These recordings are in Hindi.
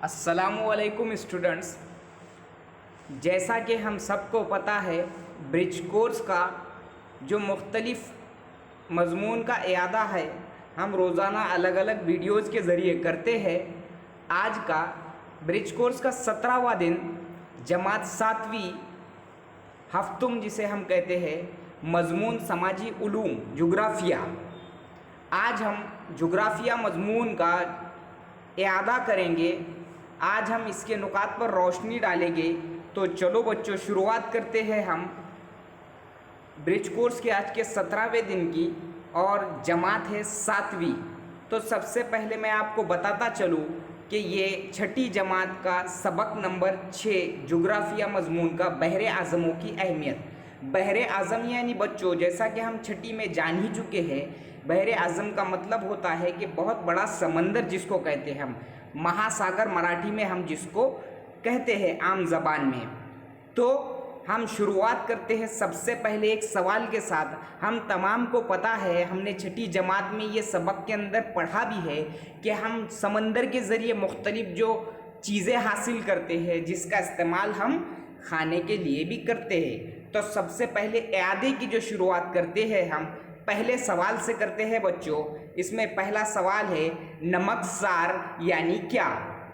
अस्सलामुअलैकुम स्टूडेंट्स। जैसा कि हम सबको पता है, ब्रिज कोर्स का जो मुख्तलिफ मज़मून का इयादा है हम रोज़ाना अलग अलग वीडियोज़ के ज़रिए करते हैं। आज का ब्रिज कोर्स का 17वां दिन, जमात 7वीं, हफ्तुम जिसे हम कहते हैं, मज़मून समाजी उलूम जुग्राफ़िया। आज हम जुग्राफ़िया मज़मून का इयादा करेंगे। आज हम इसके नुकात पर रोशनी डालेंगे। तो चलो बच्चों, शुरुआत करते हैं हम ब्रिज कोर्स के आज के 17वें दिन की, और जमात है 7वीं। तो सबसे पहले मैं आपको बताता चलूँ कि ये छठी जमात का सबक नंबर 6 जुग्राफ़िया मज़मून का बहरे आज़मों की अहमियत। बहरे आज़म यानी बच्चों, जैसा कि हम छठी में जान ही चुके हैं, बहरे आज़म का मतलब होता है कि बहुत बड़ा समंदर जिसको कहते हैं हम, महासागर मराठी में हम जिसको कहते हैं आम ज़बान में। तो हम शुरुआत करते हैं सबसे पहले एक सवाल के साथ। हम तमाम को पता है, हमने छठी जमात में ये सबक के अंदर पढ़ा भी है कि हम समंदर के ज़रिए मुख्तलिफ जो चीज़ें हासिल करते हैं, जिसका इस्तेमाल हम खाने के लिए भी करते हैं। तो सबसे पहले इयादे की जो शुरुआत करते हैं हम पहले सवाल से करते हैं बच्चों। इसमें पहला सवाल है, नमकसार यानी क्या।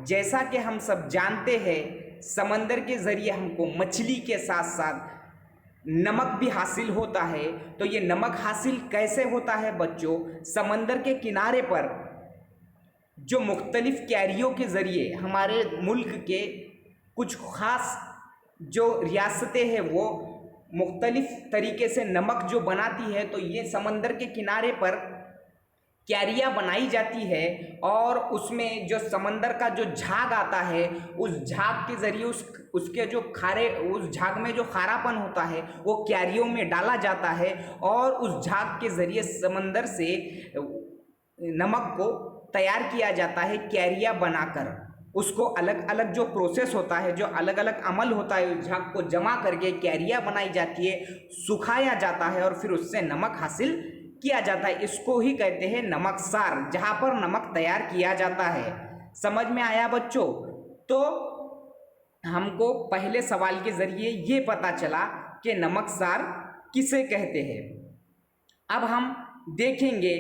जैसा कि हम सब जानते हैं, समंदर के ज़रिए हमको मछली के साथ साथ नमक भी हासिल होता है। तो ये नमक हासिल कैसे होता है बच्चों? समंदर के किनारे पर जो मुख्तलिफ कैरियों के ज़रिए हमारे मुल्क के कुछ ख़ास जो रियासतें हैं वो मुख्तलिफ तरीके से नमक जो बनाती है, तो ये समंदर के किनारे पर क्यारियाँ बनाई जाती है, और उसमें जो समंदर का जो झाग आता है, उस झाग के ज़रिए उसके जो उस झाग में जो खारापन होता है वो क्यारियों में डाला जाता है, और उस झाग के ज़रिए समंदर से नमक को तैयार किया जाता है क्यारियाँ बनाकर। उसको अलग अलग जो प्रोसेस होता है, जो अलग अलग अमल होता है, उस झाग को जमा करके क्यारियाँ बनाई जाती है, सुखाया जाता है और फिर उससे नमक हासिल किया जाता है। इसको ही कहते हैं नमकसार, जहाँ पर नमक तैयार किया जाता है। समझ में आया बच्चों? तो हमको पहले सवाल के ज़रिए ये पता चला कि नमकसार किसे कहते हैं। अब हम देखेंगे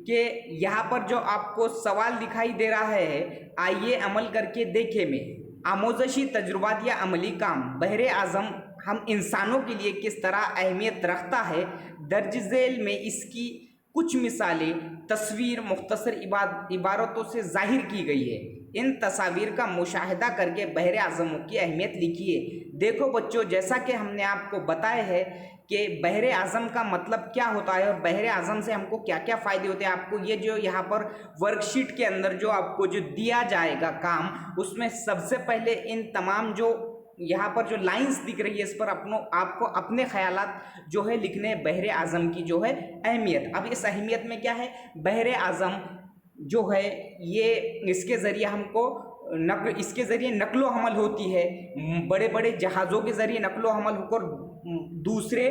कि यहाँ पर जो आपको सवाल दिखाई दे रहा है, आइए अमल करके देखें में। आमोजशी तजुर्बात या अमली काम बहरे आज़म हम इंसानों के लिए किस तरह अहमियत रखता है, दर्ज झेल में इसकी कुछ मिसालें तस्वीर मुख्तसर इबारतों से जाहिर की गई है। इन तस्वीर का मुशाहिदा करके बहरे आज़मों की अहमियत लिखिए। देखो बच्चों, जैसा कि हमने आपको बताया है कि बहरे आज़म का मतलब क्या होता है और बहरे आज़म से हमको क्या क्या फ़ायदे होते हैं। आपको ये जो यहाँ पर वर्कशीट के अंदर जो आपको जो दिया जाएगा काम, उसमें सबसे पहले इन तमाम जो यहाँ पर जो लाइंस दिख रही है, इस पर आपको अपने ख्यालात जो है लिखने बहरे आज़म की जो है अहमियत। अब इस अहमियत में क्या है, बहरे आज़म जो है ये इसके ज़रिए हमको इसके ज़रिए नकलो हमल होती है। बड़े बड़े जहाज़ों के ज़रिए नकलो हमल होकर दूसरे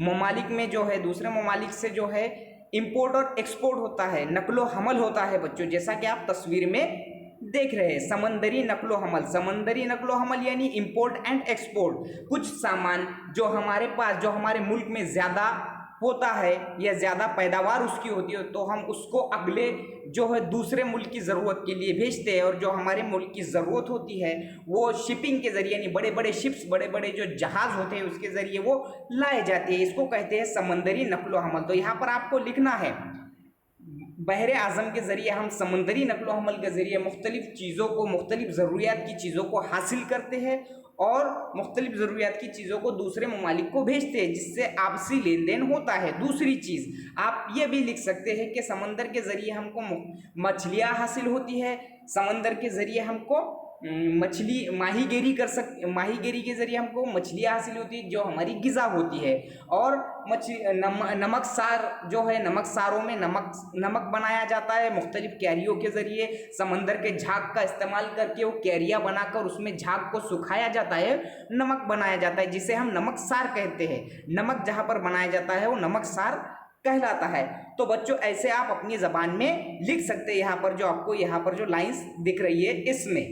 ममालिक में जो है, दूसरे ममालिक से जो है इंपोर्ट और एक्सपोर्ट होता है, नकलो हमल होता है बच्चों। जैसा कि आप तस्वीर में देख रहे हैं, समंदरी नकलो हमल। समंदरी नकलो हमल यानी इंपोर्ट एंड एक्सपोर्ट। कुछ सामान जो हमारे पास, जो हमारे मुल्क में ज़्यादा होता है या ज़्यादा पैदावार उसकी होती है, तो हम उसको अगले जो है दूसरे मुल्क की ज़रूरत के लिए भेजते हैं, और जो हमारे मुल्क की ज़रूरत होती है वो शिपिंग के ज़रिए, यानी बड़े बड़े शिप्स, बड़े बड़े जो जहाज़ होते हैं उसके ज़रिए वो लाए जाते हैं। इसको कहते हैं समंदरी नकलो हमल। तो यहाँ पर आपको लिखना है, बहरे आज़म के ज़रिए हम समंदरी नकलो हमल के ज़रिए मुख्तलिफ़ चीज़ों को, मुख्तलिफ़ ज़रूरियात की चीज़ों को हासिल करते हैं और मुख्तलिफ़ ज़रूरियात की चीज़ों को दूसरे ममालिक को भेजते हैं, जिससे आपसी लेन देन होता है। दूसरी चीज़ आप ये भी लिख सकते हैं कि समंदर के ज़रिए हमको मछलियाँ हासिल होती है। समंदर के ज़रिए हमको माहीगीरी माहीगीरी के ज़रिए हमको मछलियाँ हासिल होती है जो हमारी ग़िज़ा होती है। और नमकसार जो है, नमकसारों में नमक बनाया जाता है मुख्तलिफ कैरियों के ज़रिए। समंदर के झाग का इस्तेमाल करके वो कैरिया बनाकर उसमें झाग को सुखाया जाता है, नमक बनाया जाता है, जिसे हम नमकसार कहते हैं। नमक जहाँ पर बनाया जाता है वो नमकसार कहलाता है। तो बच्चों ऐसे आप अपनी ज़बान में लिख सकते हैं। यहाँ पर जो आपको यहाँ पर जो लाइंस दिख रही है इसमें।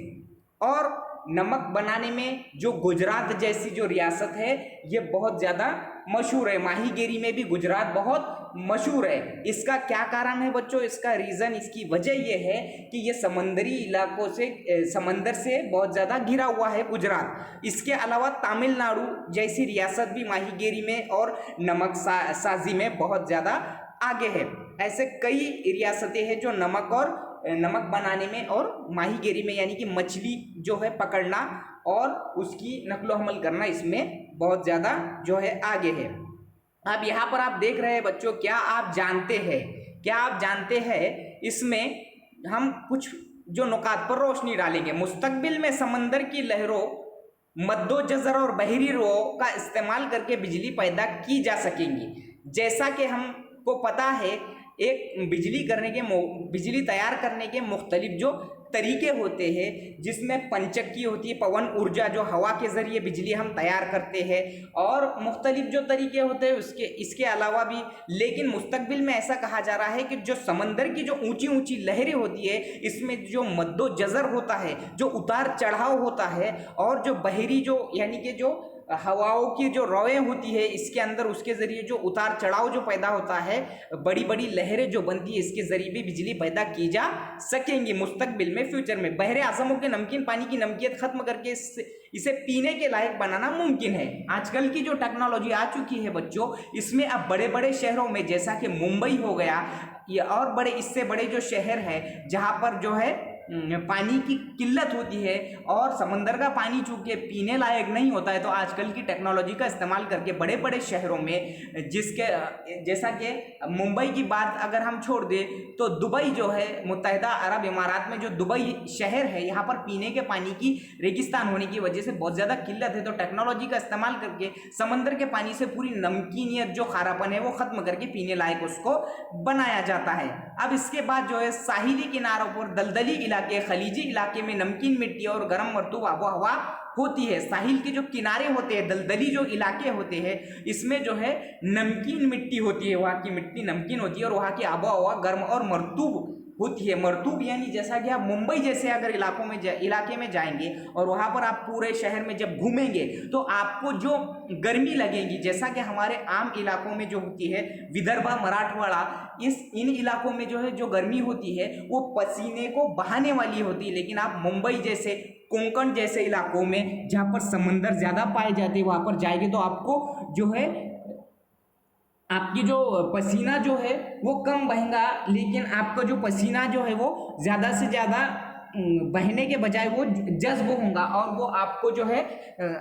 और नमक बनाने में जो गुजरात जैसी जो रियासत है ये बहुत ज़्यादा मशहूर है। माहीगीरी में भी गुजरात बहुत मशहूर है। इसका क्या कारण है बच्चों? इसका रीज़न, इसकी वजह ये है कि ये समंदरी इलाकों से, समंदर से बहुत ज़्यादा घिरा हुआ है गुजरात। इसके अलावा तमिलनाडु जैसी रियासत भी माहीगीरी में और नमक साजी में बहुत ज़्यादा आगे है। ऐसे कई रियासतें हैं जो नमक बनाने में और माहीगीरी में, यानी कि मछली जो है पकड़ना और उसकी नकलो हमल करना, इसमें बहुत ज़्यादा जो है आगे है। अब यहाँ पर आप देख रहे हैं बच्चों, क्या आप जानते हैं इसमें हम कुछ जो नुकात पर रोशनी डालेंगे। मुस्तकबिल में समंदर की लहरों, मद्दोजज़र और बहरी रोह का इस्तेमाल करके बिजली पैदा की जा सकेंगी। जैसा कि हमको पता है, एक बिजली तैयार करने के मुख्तलिफ जो तरीके होते हैं, जिसमें पंचक्की होती है, पवन ऊर्जा जो हवा के ज़रिए बिजली हम तैयार करते हैं, और मुख्तलिफ जो तरीके होते हैं इसके अलावा भी। लेकिन मुस्तकबिल में ऐसा कहा जा रहा है कि जो समंदर की जो ऊंची ऊंची लहरें होती है, इसमें जो मद्दोजज़र होता है, जो उतार चढ़ाव होता है, और जो बहरी जो यानी कि जो हवाओं की जो रवें होती है इसके अंदर, उसके ज़रिए जो उतार चढ़ाव जो पैदा होता है, बड़ी बड़ी लहरें जो बनती है, इसके ज़रिए भी बिजली पैदा की जा सकेंगी मुस्तकबिल में, फ्यूचर में। बहरे आज़मों के नमकीन पानी की नमकियत ख़त्म करके इसे पीने के लायक बनाना मुमकिन है। आजकल की जो टेक्नोलॉजी आ चुकी है बच्चों, इसमें अब बड़े बड़े शहरों में, जैसा कि मुंबई हो गया, और इससे बड़े जो शहर है जहाँ पर जो है पानी की किल्लत होती है और समंदर का पानी चूंकि पीने लायक नहीं होता है, तो आजकल की टेक्नोलॉजी का इस्तेमाल करके बड़े बड़े शहरों में, जैसा कि मुंबई की बात अगर हम छोड़ दें, तो दुबई जो है, मुत्तहिदा अरब इमारात में जो दुबई शहर है, यहाँ पर पीने के पानी की रेगिस्तान होने की वजह से बहुत ज़्यादा किल्लत है। तो टेक्नोलॉजी का इस्तेमाल करके समंदर के पानी से पूरी नमकीनियत जो खारापन है वो ख़त्म करके पीने लायक उसको बनाया जाता है। अब इसके बाद जो है साहिली किनारों पर दलदली इलाके, खलीजी इलाके में नमकीन मिट्टी और गर्म मरतूब आबो हवा होती है। साहिल के जो किनारे होते हैं, दलदली जो इलाके होते हैं, इसमें जो है नमकीन मिट्टी होती है, वहाँ की मिट्टी नमकीन होती है और वहाँ की आबो हवा गर्म और मरतूब होती है। मरतूब यानी जैसा कि आप मुंबई जैसे अगर इलाके में जाएंगे और वहाँ पर आप पूरे शहर में जब घूमेंगे तो आपको जो गर्मी लगेगी, जैसा कि हमारे आम इलाकों में जो होती है, विदर्भा, मराठवाड़ा, इन इलाकों में जो है जो गर्मी होती है वो पसीने को बहाने वाली होती है। लेकिन आप मुंबई जैसे, कोंकण जैसे इलाकों में जहाँ पर समंदर ज़्यादा पाए जाते हैं, वहाँ पर जाएंगे तो आपको जो है आपकी जो पसीना जो है वो कम बहेगा, लेकिन आपका जो पसीना जो है वो ज़्यादा से ज़्यादा बहने के बजाय वो जज्ब होगा और वो आपको जो है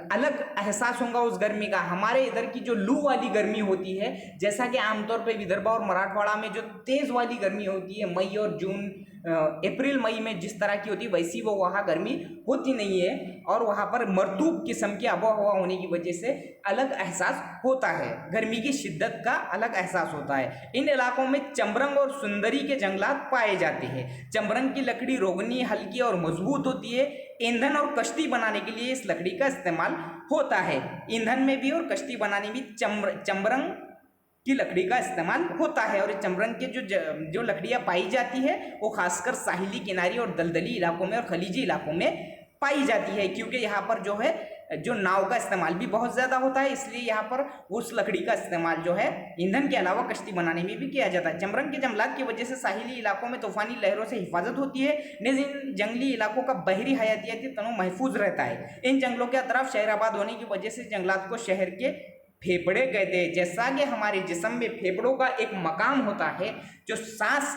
अलग एहसास होगा उस गर्मी का। हमारे इधर की जो लू वाली गर्मी होती है, जैसा कि आमतौर पे विदर्भ और मराठवाड़ा में जो तेज़ वाली गर्मी होती है मई और जून, अप्रैल मई में जिस तरह की होती है, वैसी वो वहाँ गर्मी होती नहीं है और वहाँ पर मरतूब किस्म की आबोहवा होने की वजह से अलग एहसास होता है, गर्मी की शिद्दत का अलग एहसास होता है। इन इलाकों में चमरंग और सुंदरी के जंगलात पाए जाते हैं। चमरंग की लकड़ी रोगनी, हल्की और मजबूत होती है। ईंधन और कश्ती बनाने के लिए इस लकड़ी का इस्तेमाल होता है। ईंधन में भी और कश्ती बनाने में चमरंग की लकड़ी का इस्तेमाल होता है। और चमरंग के जो लकड़ियाँ पाई जाती है वो खासकर साहिली किनारी और दलदली इलाकों में और खलीजी इलाकों में पाई जाती है, क्योंकि यहाँ पर जो है जो नाव का इस्तेमाल भी बहुत ज़्यादा होता है, इसलिए यहाँ पर उस लकड़ी का इस्तेमाल जो है ईंधन के अलावा कश्ती बनाने में भी किया जाता है। चमरंग के जंगलात की वजह से साहिली इलाकों में तूफानी लहरों से हिफाजत होती है। इन जंगली इलाकों का बहरी हयातियाती तनों महफूज रहता है। इन जंगलों के अतराफ शहर आबाद होने की वजह से जंगलात को शहर के फेफड़े कहते हैं। जैसा कि हमारे जिस्म में फेफड़ों का एक मकाम होता है जो सांस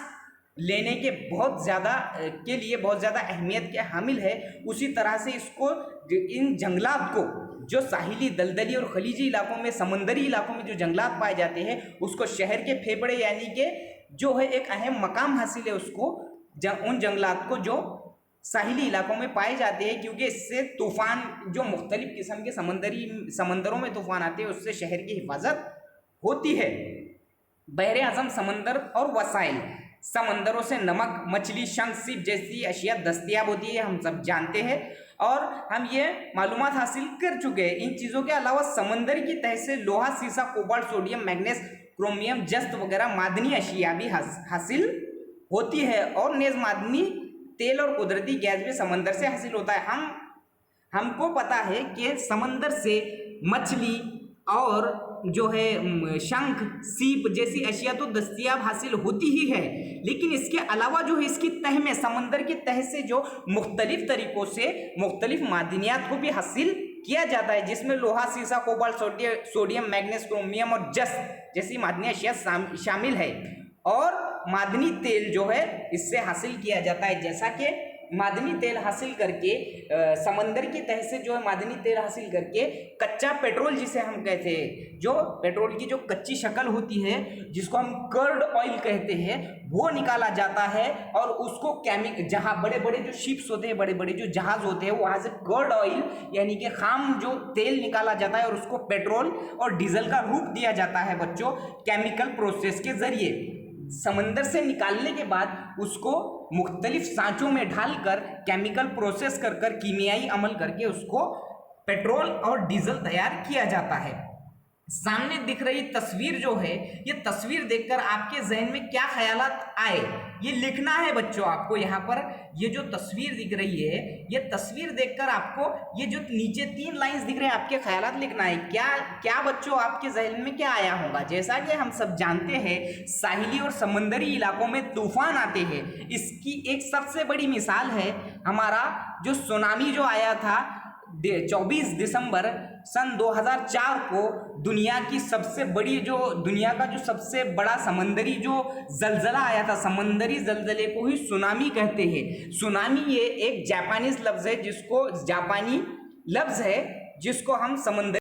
लेने के लिए बहुत ज़्यादा अहमियत के हामिल है, उसी तरह से इसको इन जंगलात को जो साहिली, दलदली और खलीजी इलाकों में, समंदरी इलाकों में जो जंगलात पाए जाते हैं, उसको शहर के फेफड़े यानी कि जो है एक अहम मकाम हासिल है उसको, उन जंगलात को जो साहिली इलाकों में पाए जाते हैं, क्योंकि इससे तूफ़ान जो मुख्तलिफ किस्म के समंदरों में तूफ़ान आते हैं उससे शहर की हिफाजत होती है। बहरे आज़म समंदर और वसाइल, समंदरों से नमक, मछली, शंख, सीप जैसी अशिया दस्तयाब होती है, हम सब जानते हैं और हम ये मालूमात हासिल कर चुके हैं। इन चीज़ों के अलावा समंदर की तह से लोहा, सीसा, कोबाल्ट, सोडियम, मैग्नीज, क्रोमियम, जस्त वगैरह मादनी अशिया भी हासिल होती है और नेज़ मादनी तेल और कुदरती गैस भी समंदर से हासिल होता है। हमको पता है कि समंदर से मछली और जो है शंख, सीप जैसी अशिया तो दस्तयाब हासिल होती ही है, लेकिन इसके अलावा जो है इसकी तह में, समंदर की तह से जो मुख्तलिफ तरीकों से मुख्तलिफ मादनियात को भी हासिल किया जाता है, जिसमें लोहा, सीसा, कोबाल्ट, सोडियम, मैग्नीज, क्रोमियम और जस्त जैसी मादनी अशिया शामिल है। और मादनी तेल जो है इससे हासिल किया जाता है, जैसा कि मादनी तेल हासिल करके समंदर की तह से जो है मादनी तेल हासिल करके कच्चा पेट्रोल जिसे हम कहते हैं, जो पेट्रोल की जो कच्ची शक्ल होती है जिसको हम कर्ड ऑयल कहते हैं, वो निकाला जाता है और उसको जहाँ बड़े बड़े जो शिप्स होते हैं, बड़े बड़े जो जहाज होते हैं, वहाँ से कर्ड ऑयल यानी कि खाम जो तेल निकाला जाता है और उसको पेट्रोल और डीजल का रूप दिया जाता है बच्चों, केमिकल प्रोसेस के जरिए। समंदर से निकालने के बाद उसको मुख्तलिफ सांचों में डालकर केमिकल प्रोसेस कर कीमियाई अमल करके उसको पेट्रोल और डीजल तैयार किया जाता है। सामने दिख रही तस्वीर जो है, ये तस्वीर देखकर आपके जहन में क्या ख्यालात आए, ये लिखना है बच्चों आपको। यहाँ पर ये जो तस्वीर दिख रही है, ये तस्वीर देखकर आपको ये जो नीचे 3 लाइंस दिख रहे हैं, आपके ख्यालात लिखना है। क्या बच्चों आपके जहन में क्या आया होगा? जैसा कि हम सब जानते हैं, साहिली और समंदरी इलाकों में तूफान आते हैं। इसकी एक सबसे बड़ी मिसाल है हमारा जो सुनामी जो आया था 24 दिसंबर सन 2004 को, दुनिया का जो सबसे बड़ा समंदरी जो जलजला आया था, समंदरी जलजले को ही सुनामी कहते हैं। सुनामी ये एक जापानी लफ्ज है जिसको हम समंदरी